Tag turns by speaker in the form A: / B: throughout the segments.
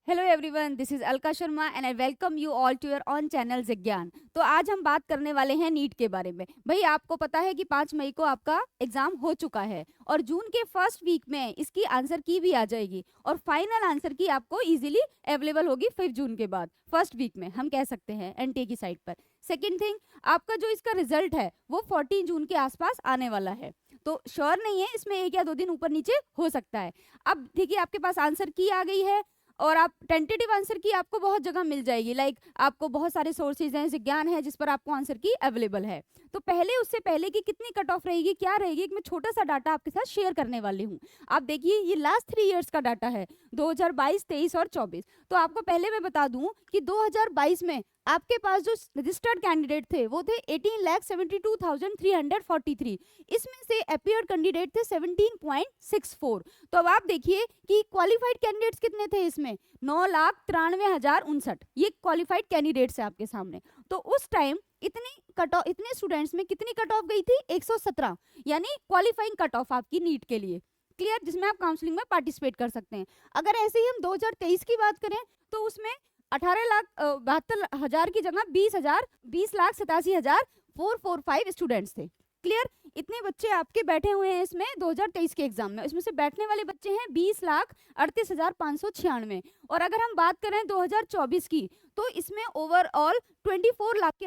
A: Hello everyone, this is Alka Sharma and I welcome you all to your own channel Jigyan. तो आज हम बात करने वाले हैं नीट के बारे में। भाई आपको पता है कि 5 मई को आपका एग्जाम हो चुका है और जून के फर्स्ट वीक में इसकी आंसर की भी आ जाएगी और फाइनल आंसर की आपको इजीली अवेलेबल होगी 5 जून के बाद, फर्स्ट वीक में हम कह सकते हैं एनटीए की साइट पर। सेकेंड थिंग, आपका जो इसका रिजल्ट है वो 14 जून के आसपास आने वाला है, तो श्योर नहीं है, इसमें 1 या 2 दिन ऊपर नीचे हो सकता है। अब देखिए, आपके पास आंसर की आ गई है और आप टेंटेटिव आंसर की आपको बहुत जगह मिल जाएगी, लाइक आपको बहुत सारे सोर्सेज हैं, ज्ञान है जिस पर आपको आंसर की अवेलेबल है। तो पहले उससे पहले कि कितनी कट ऑफ रहेगी, क्या रहेगी, एक मैं छोटा सा डाटा आपके साथ शेयर करने वाली हूँ। आप देखिए, ये लास्ट 3 इयर्स का डाटा है, 2022, 23 और 24। तो आपको पहले मैं बता दूं कि 2022 में आपके पास जो रजिस्टर्ड कैंडिडेट थे वो थे 18,72,343। इसमें से अपीयर्ड कैंडिडेट थे 17.64। तो अब आप देखिए कि क्वालिफाइड कैंडिडेट्स कितने थे इसमें, 9,93,059। ये क्वालिफाइड कैंडिडेट्स है आपके सामने। तो उस टाइम इतने स्टूडेंट्स में कितनी कट ऑफ गई थी, 117, यानी क्वालिफाइंग कट ऑफ आपकी नीट के लिए, क्लियर, जिसमें आप काउंसलिंग में पार्टिसिपेट कर सकते हैं। अगर ऐसे ही हम 2023 की बात करें तो उसमें 18,72,000 की जगह 20,87,445 स्टूडेंट्स थे। क्लियर, इतने बच्चे आपके बैठे हुए हैं इसमें 2023 के एग्जाम में। इसमें से बैठने वाले बच्चे हैं 20,38,596। और अगर हम बात करें 2024 की तो इसमें ओवरऑल 24 लाख के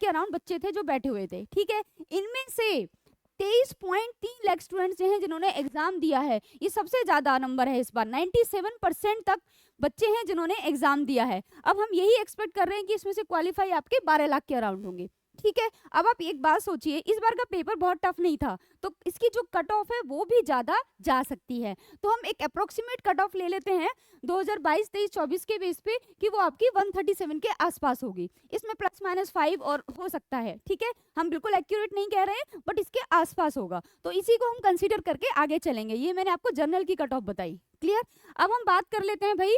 A: अराउंड बच्चे थे जो बैठे हुए थे। ठीक है, इनमें से 23.3 लाख स्टूडेंट्स हैं जिन्होंने एग्जाम दिया है। ये सबसे ज्यादा नंबर है इस बार, 97% तक बच्चे हैं जिन्होंने एग्जाम दिया है। अब हम यही एक्सपेक्ट कर रहे हैं कि इसमें से क्वालिफाई आपके 12 लाख के अराउंड होंगे। ठीक है, अब आप एक बात सोचिए, इस बार का पेपर बहुत टफ नहीं था, तो इसकी जो कट ऑफ है वो भी ज्यादा जा सकती है। तो हम एक अप्रोक्सीमेट कट ऑफ ले लेते हैं 2022, 23, 24 के बेस पे कि वो आपकी 137 के आसपास होगी। इसमें ±5 और हो सकता है। ठीक है, हम बिल्कुल एक्यूरेट नहीं कह रहे हैं, बट इसके आसपास होगा, तो इसी को हम कंसीडर करके आगे चलेंगे। ये मैंने आपको जनरल की कट ऑफ बताई। क्लियर, अब हम बात कर लेते हैं। भाई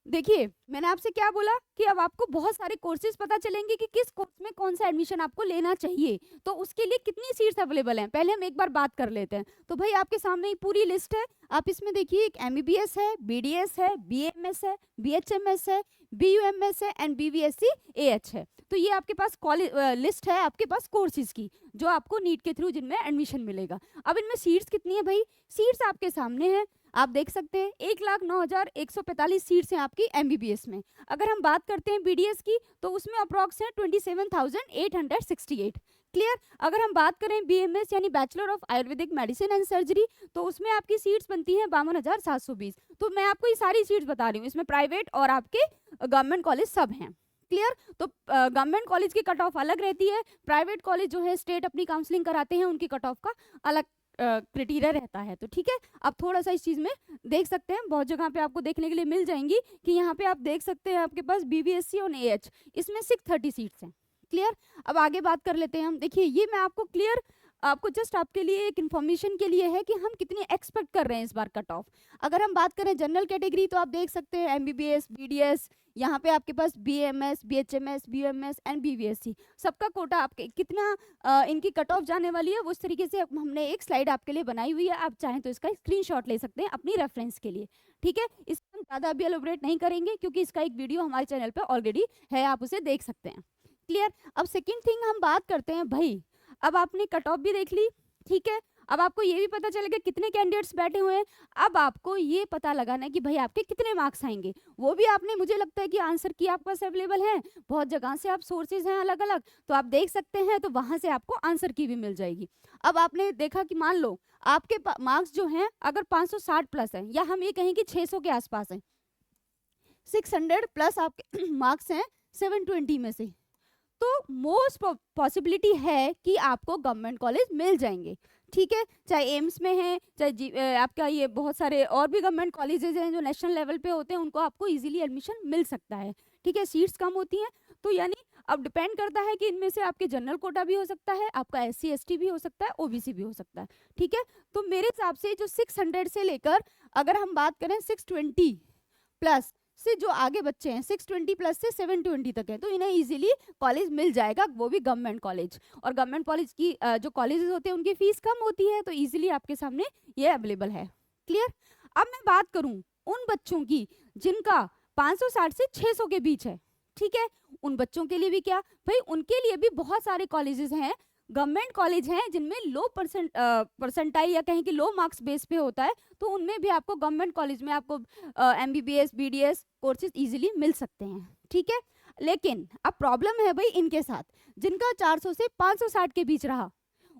A: देखिए, मैंने आपसे क्या बोला कि अब आपको बहुत सारे कोर्सेज पता चलेंगे कि किस कोर्स में कौन सा एडमिशन आपको लेना चाहिए, तो उसके लिए कितनी सीट्स अवेलेबल हैं पहले हम एक बार बात कर लेते हैं। तो भाई आपके सामने ही पूरी लिस्ट है, आप इसमें देखिए, एक MBBS है, BDS है, BAMS है, BHMS है, BUMS है एंड BVSC AH है। तो ये आपके पास लिस्ट है आपके पास कोर्सेज की जो आपको नीट के थ्रू जिनमें एडमिशन मिलेगा। अब इनमें सीट्स कितनी है भाई, सीट्स आपके सामने है, आप देख सकते हैं 1,09,145 सीट्स हैं आपकी MBBS में। अगर हम बात करते हैं BDS की तो उसमें अप्रॉक्स है 27,868। क्लियर, अगर हम बात करें BMS यानी bachelor of Ayurvedic medicine and surgery तो उसमें आपकी सीट्स बनती हैं 52,720। तो मैं आपको ये सारी सीट्स बता रही हूँ, इसमें प्राइवेट और आपके गवर्नमेंट कॉलेज सब हैं। क्लियर, तो गवर्नमेंट कॉलेज की कट ऑफ अलग रहती है, प्राइवेट कॉलेज जो है स्टेट अपनी काउंसलिंग कराते हैं उनकी कट ऑफ का अलग क्राइटेरिया रहता है। तो ठीक है, आप थोड़ा सा इस चीज में देख सकते हैं, बहुत जगह पे आपको देखने के लिए मिल जाएंगी कि यहाँ पे आप देख सकते हैं आपके पास BBSC और AH, इसमें 630 सीट्स हैं। क्लियर, अब आगे बात कर लेते हैं हम। देखिए, ये मैं आपको क्लियर, आपको जस्ट आपके लिए एक इन्फॉर्मेशन के लिए है कि हम कितनी एक्सपेक्ट कर रहे हैं इस बार कट ऑफ। अगर हम बात करें जनरल कैटेगरी तो आप देख सकते हैं MBBS, BDS, यहाँ पे आपके पास BAMS, BHMS, BUMS and BVSC, सबका कोटा आपके कितना इनकी कट ऑफ जाने वाली है वो इस तरीके से हमने एक स्लाइड आपके लिए बनाई हुई है। आप चाहें तो इसका स्क्रीनशॉट ले सकते हैं अपनी रेफरेंस के लिए। ठीक है, इसको हम ज़्यादा भी एलोबरेट नहीं करेंगे क्योंकि इसका एक वीडियो हमारे चैनल पे ऑलरेडी है, आप उसे देख सकते हैं। क्लियर, अब सेकेंड थिंग हम बात करते हैं। भाई अब आपने कट ऑफ भी देख ली, ठीक है, अब आपको ये भी पता चलेगा कितने कैंडिडेट्स बैठे हुए हैं। अब आपको ये पता लगाना है कि भाई आपके कितने मार्क्स आएंगे, वो भी आपने, मुझे लगता है कि आंसर की आपके पास अवेलेबल है, बहुत जगह से आप सोर्सेज हैं अलग अलग, तो आप देख सकते हैं, तो वहां से आपको आंसर की भी मिल जाएगी। अब आपने देखा कि मान लो आपके मार्क्स जो हैं अगर 560 प्लस है, या हम ये कहें कि 600 के आसपास है, 600 प्लस आपके मार्क्स हैं 720 में से, तो मोस्ट पॉसिबिलिटी है कि आपको गवर्नमेंट कॉलेज मिल जाएंगे। ठीक है, चाहे एम्स में है, चाहे आपका ये बहुत सारे और भी गवर्नमेंट कॉलेजेस हैं जो नेशनल लेवल पे होते हैं, उनको आपको इजीली एडमिशन मिल सकता है। ठीक है, सीट्स कम होती हैं, तो यानी अब डिपेंड करता है कि इनमें से आपके जनरल कोटा भी हो सकता है, आपका SC ST भी हो सकता है, OBC भी हो सकता है। ठीक है, तो मेरे हिसाब से जो 600 से लेकर अगर हम बात करें 620 प्लस से जो आगे बच्चे हैं 620 प्लस से 720 तक है, तो इन्हें इजीली कॉलेज मिल जाएगा, वो भी गवर्नमेंट कॉलेज। और गवर्नमेंट कॉलेज की जो कॉलेजेस होते हैं उनकी फीस कम होती है, तो इजीली आपके सामने ये अवेलेबल है। क्लियर, अब मैं बात करूं उन बच्चों की जिनका 560 से 600 के बीच है, ठीक है। उन बच्चों के लिए भी क्या भाई, उनके लिए भी बहुत सारे कॉलेजेस हैं, गवर्नमेंट कॉलेज हैं जिनमें लो परसेंटाइल या कहें कि लो मार्क्स बेस पे होता है, तो उनमें भी आपको गवर्नमेंट कॉलेज में आपको MBBS BDS कोर्सेज इजीली मिल सकते हैं, ठीक है। लेकिन अब प्रॉब्लम है भाई इनके साथ, जिनका 400 से 560 के बीच रहा,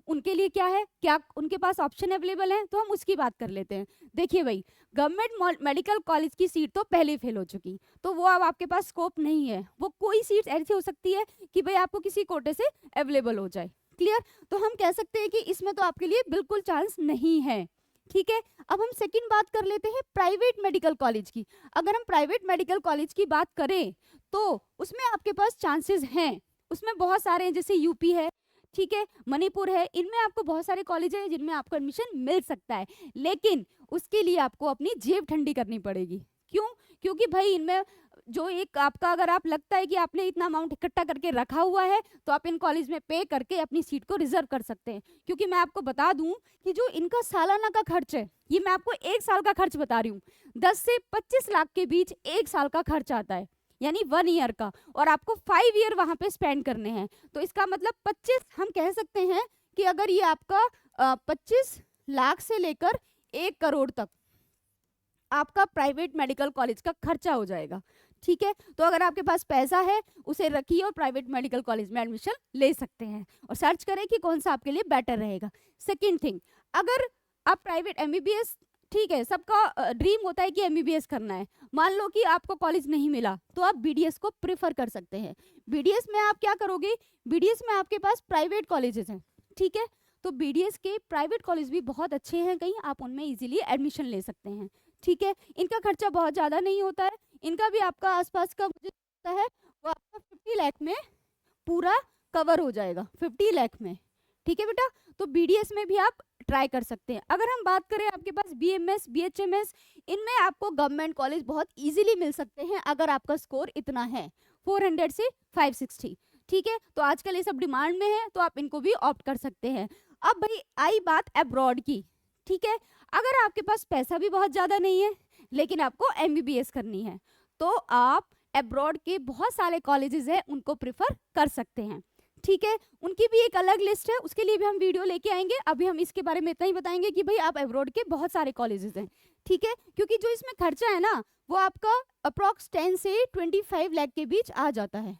A: उनके लिए क्या है, क्या उनके पास ऑप्शन अवेलेबल है, तो हम उसकी बात कर लेते हैं। देखिए भाई, गवर्नमेंट मेडिकल कॉलेज की सीट तो पहले ही फेल हो चुकी, तो वो अब आपके पास स्कोप नहीं है। वो कोई सीट ऐसी हो सकती है कि भाई आपको किसी कोटे से अवेलेबल हो जाए, क्लियर। तो हम कह सकते हैं कि इसमें तो आपके लिए बिल्कुल चांस नहीं है, ठीक है। अब हम सेकंड बात कर लेते हैं प्राइवेट मेडिकल कॉलेज की। अगर हम प्राइवेट मेडिकल कॉलेज की बात करें तो उसमें आपके पास चांसेस हैं, उसमें बहुत सारे हैं, जैसे यूपी है, ठीक है, मणिपुर है, इनमें आपको बहुत सारे कॉलेज हैं जिनमें आपको एडमिशन मिल सकता है, लेकिन उसके लिए आपको अपनी जेब ठंडी करनी पड़ेगी। क्यों? क्योंकि भाई इनमें जो एक आपका, अगर आप लगता है कि आपने इतना अमाउंट इकट्ठा करके रखा हुआ है, तो आप इन कॉलेज में पे करके अपनी सीट को रिजर्व कर सकते हैं। क्योंकि मैं आपको बता दूं कि जो इनका सालाना का खर्च है, ये मैं आपको 1 साल का खर्च बता रही हूँ, 10 से 25 लाख के बीच 1 साल का खर्च आता है, यानी 1 ईयर का, और आपको 5 ईयर वहां पे स्पेंड करने हैं। तो इसका मतलब 25, हम कह सकते हैं कि अगर ये आपका 25 लाख से लेकर 1 करोड़ तक आपका प्राइवेट मेडिकल कॉलेज का खर्चा हो जाएगा, ठीक है। तो अगर आपके पास पैसा है, उसे रखिए और प्राइवेट मेडिकल कॉलेज में एडमिशन ले सकते हैं, और सर्च करें कि कौन सा आपके लिए बेटर रहेगा। सेकंड थिंग, अगर आप प्राइवेट MBBS, ठीक है, सबका ड्रीम होता है कि MBBS करना है, मान लो कि आपको कॉलेज नहीं मिला, तो आप BDS को प्रेफर कर सकते हैं। BDS में आप क्या करोगे, BDS में आपके पास प्राइवेट कॉलेजेस हैं, ठीक है, तो BDS के प्राइवेट कॉलेज भी बहुत अच्छे हैं, कहीं आप उनमें इजीली एडमिशन ले सकते हैं, ठीक है। इनका खर्चा बहुत ज़्यादा नहीं होता है, इनका भी आपका आसपास का मुझे लगता है वो आपका 50 लाख में पूरा कवर हो जाएगा, 50 लाख में, ठीक है बेटा। तो BDS में भी आप ट्राई कर सकते हैं। अगर हम बात करें आपके पास BMS BHMS, इनमें आपको गवर्नमेंट कॉलेज बहुत इजीली मिल सकते हैं अगर आपका स्कोर इतना है, 400 से 560, ठीक है। तो आजकल ये सब डिमांड में है, तो आप इनको भी ऑप्ट कर सकते हैं। अब भाई आई बात अब्रॉड की, ठीक है। अगर आपके पास पैसा भी बहुत ज़्यादा नहीं है, लेकिन आपको MBBS करनी है, तो आप अब्रॉड के बहुत सारे कॉलेजेस हैं, उनको प्रेफर कर सकते हैं, ठीक है। उनकी भी एक अलग लिस्ट है, उसके लिए भी हम वीडियो लेके आएंगे। अभी हम इसके बारे में इतना ही बताएंगे कि भाई आप अब्रॉड के बहुत सारे कॉलेजेस हैं, ठीक है। क्योंकि जो इसमें खर्चा है ना, वो आपका अप्रॉक्स 10 से 25 लाख के बीच आ जाता है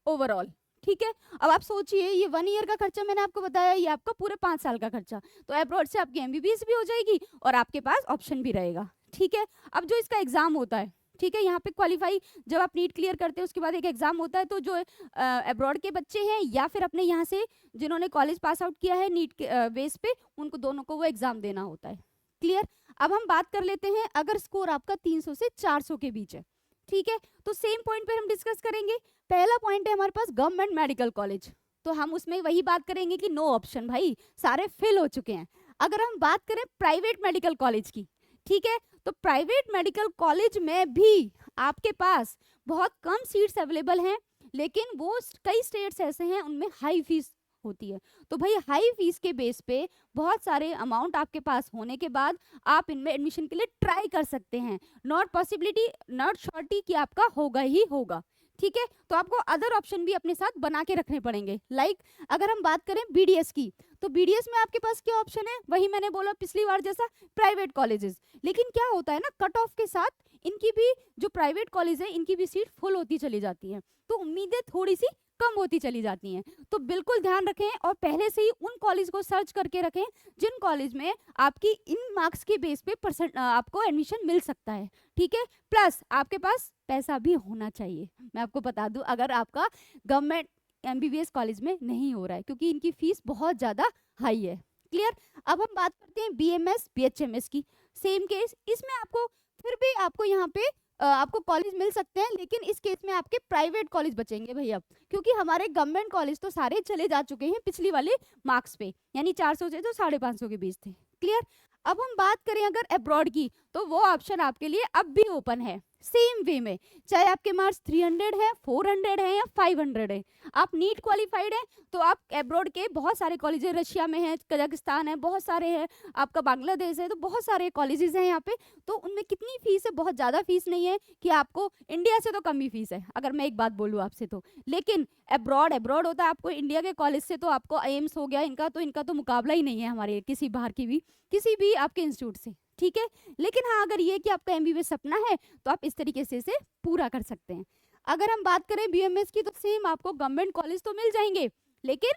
A: ओवरऑल, ठीक है। अब आप सोचिए, ये 1 ईयर का खर्चा मैंने आपको बताया, ये आपका पूरे 5 साल का खर्चा, तो अब्रॉड से आपकी MBBS भी हो जाएगी और आपके पास ऑप्शन भी रहेगा, ठीक है। अब जो इसका एग्जाम होता है, ठीक है, यहाँ पे क्वालिफाई जब आप नीट क्लियर करते हैं उसके बाद एक एग्जाम होता है, तो जो अब्रॉड के बच्चे हैं या फिर अपने यहाँ से जिन्होंने कॉलेज पास आउट किया है नीट के बेस पे, उनको दोनों को वो एग्जाम देना होता है, क्लियर। अब हम बात कर लेते हैं अगर स्कोर आपका 300 से 400 के बीच है, ठीक है, तो सेम पॉइंट पे हम डिस्कस करेंगे। पहला पॉइंट है हमारे पास गवर्नमेंट मेडिकल कॉलेज, तो हम उसमें वही बात करेंगे कि नो ऑप्शन, भाई सारे फिल हो चुके हैं। अगर हम बात करें प्राइवेट मेडिकल कॉलेज की, ठीक है, तो प्राइवेट मेडिकल कॉलेज में भी आपके पास बहुत कम सीट्स अवेलेबल हैं, लेकिन वो कई स्टेट्स ऐसे हैं उनमें हाई फीस होती है। तो भाई हाई फीस के बेस पे बहुत सारे अमाउंट आपके पास होने के बाद आप इनमें एडमिशन के लिए ट्राई कर सकते हैं, नॉट पॉसिबिलिटी, नॉट श्योरिटी कि आपका होगा ही होगा, ठीक है। तो आपको अदर ऑप्शन भी अपने साथ बना के रखने पड़ेंगे। लाइक अगर हम बात करें BDS की, तो BDS में आपके पास क्या ऑप्शन है, वही मैंने बोला पिछली बार जैसा, प्राइवेट कॉलेजेस। लेकिन क्या होता है ना, कट ऑफ के साथ इनकी भी जो प्राइवेट कॉलेज है, इनकी भी सीट फुल होती चली जाती है, तो उम्मीदें थोड़ी सी कम होती चली जाती हैं। तो बिल्कुल ध्यान रखें और पहले से ही उन कॉलेज को सर्च करके रखें जिन कॉलेज में आपकी इन मार्क्स के बेस पे परसेंट आपको एडमिशन मिल सकता है, ठीक है। प्लस आपके पास पैसा भी होना चाहिए। मैं आपको बता दूं, अगर आपका गवर्नमेंट MBBS कॉलेज में नहीं हो रहा है, क्योंकि इनकी फीस बहुत ज़्यादा हाई है, क्लियर। अब हम बात करते हैं BMS BHMS की, सेम केस, इसमें आपको फिर भी आपको यहाँ पे आपको कॉलेज मिल सकते हैं, लेकिन इस केस में आपके प्राइवेट कॉलेज बचेंगे भैया, क्योंकि हमारे गवर्नमेंट कॉलेज तो सारे चले जा चुके हैं पिछली वाले मार्क्स पे, यानी 400 से तो 550 के बीच थे, क्लियर। अब हम बात करें अगर अब्रॉड की, तो वो ऑप्शन आपके लिए अब भी ओपन है, सेम वे में, चाहे आपके मार्क्स 300 है, 400 है या 500 है, आप नीट क्वालिफाइड है तो आप एब्रॉड के बहुत सारे कॉलेज, रशिया में है, कजाकिस्तान है, बहुत सारे हैं, आपका बांग्लादेश है, तो बहुत सारे कॉलेजेस हैं यहाँ पे। तो उनमें कितनी फीस है, बहुत ज़्यादा फीस नहीं है कि आपको इंडिया से तो कम ही फीस है, अगर मैं एक बात बोलूँ आपसे तो। लेकिन एब्रॉड होता है, आपको इंडिया के कॉलेज से तो आपको एम्स हो गया, इनका तो मुकाबला ही नहीं है हमारे किसी बाहर की भी, किसी भी आपके इंस्टीट्यूट से, ठीक है। लेकिन हाँ, अगर ये कि आपका एमबीबीएस सपना है तो आप इस तरीके से इसे पूरा कर सकते हैं। अगर हम बात करें बीएमएस की, तो सेम आपको गवर्नमेंट कॉलेज तो मिल जाएंगे, लेकिन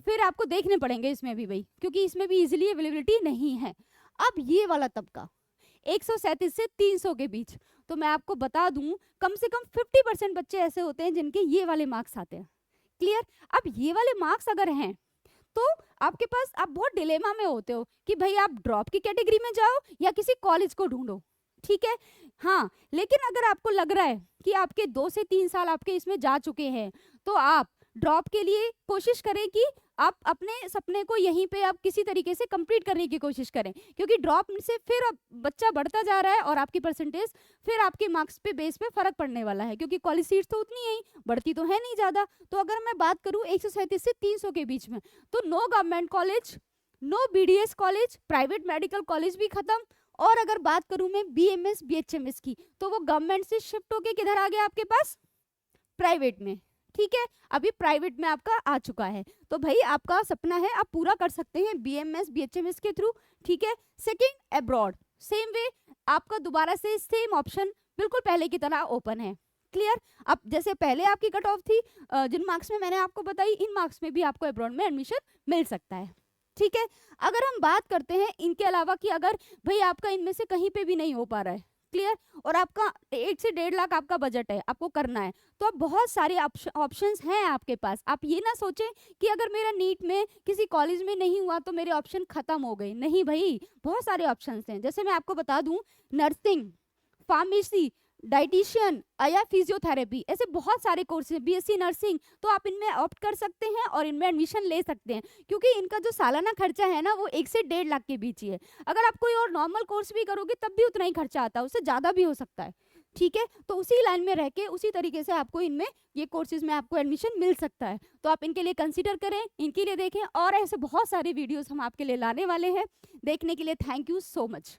A: फिर आपको देखने पड़ेंगे इसमें भी भाई, क्योंकि इसमें भी इजीली अवेलेबिलिटी नहीं है। अब ये वाला तबका 137 से 300 के बीच, तो मैं आपको बता दूं कम से कम 50% बच्चे ऐसे होते हैं जिनके ये वाले मार्क्स आते हैं। क्लियर? अब ये वाले मार्क्स अगर हैं तो आपके पास, आप बहुत डिलेमा में होते हो कि भाई आप ड्रॉप की कैटेगरी में जाओ या किसी कॉलेज को ढूंढो, ठीक है। हाँ, लेकिन अगर आपको लग रहा है कि आपके 2 से 3 साल आपके इसमें जा चुके हैं, तो आप ड्रॉप के लिए कोशिश करें कि आप अपने सपने को यहीं पे आप किसी तरीके से कंप्लीट करने की कोशिश करें, क्योंकि ड्रॉप से फिर अब बच्चा बढ़ता जा रहा है और आपकी परसेंटेज फिर आपके मार्क्स पे बेस पे फर्क पड़ने वाला है, क्योंकि कॉलेज सीट्स तो उतनी ही बढ़ती तो है नहीं ज़्यादा। तो अगर मैं बात करूँ 137 से 300 के बीच में, तो no government college, no BDS college, private medical college भी खत्म। और अगर बात करूँ मैं बीएमएस बीएचएमएस की, तो वो गवर्नमेंट से शिफ्ट होके किधर आ गया आपके पास, प्राइवेट में, ठीक है। अभी प्राइवेट में आपका आ चुका है, तो भाई आपका सपना है, आप पूरा कर सकते हैं बीएमएस बीएचएमएस के थ्रू, ठीक है। सेकंड, अब्रॉड, सेम वे, आपका दोबारा से सेम ऑप्शन बिल्कुल पहले की तरह ओपन है। क्लियर? अब जैसे पहले आपकी कट ऑफ थी, जिन मार्क्स में मैंने आपको बताई, इन मार्क्स में भी आपको अब्रॉड में एडमिशन मिल सकता है, ठीक है। अगर हम बात करते हैं इनके अलावा कि अगर भाई आपका इनमें से कहीं पे भी नहीं हो पा रहा है, क्लियर, और आपका 1 से 1.5 लाख आपका बजट है, आपको करना है, तो अब बहुत सारे ऑप्शंस हैं आपके पास। आप ये ना सोचें कि अगर मेरा नीट में किसी कॉलेज में नहीं हुआ तो मेरे ऑप्शन खत्म हो गए, नहीं भाई, बहुत सारे ऑप्शंस हैं। जैसे मैं आपको बता दूं, नर्सिंग, फार्मेसी, डाइटिशियन या फिजियोथेरेपी, ऐसे बहुत सारे कोर्स हैं, बीएससी नर्सिंग, तो आप इनमें ऑप्ट कर सकते हैं और इनमें एडमिशन ले सकते हैं, क्योंकि इनका जो सालाना खर्चा है ना, वो 1 से 1.5 लाख के बीच ही है। अगर आप कोई और नॉर्मल कोर्स भी करोगे तब भी उतना ही खर्चा आता है, उससे ज़्यादा भी हो सकता है, ठीक है। तो उसी लाइन में रह के उसी तरीके से आपको इनमें, ये कोर्सेज में आपको एडमिशन मिल सकता है। तो आप इनके लिए कंसिडर करें, इनके लिए देखें, और ऐसे बहुत सारे वीडियोज़ हम आपके लिए लाने वाले हैं। देखने के लिए थैंक यू सो मच।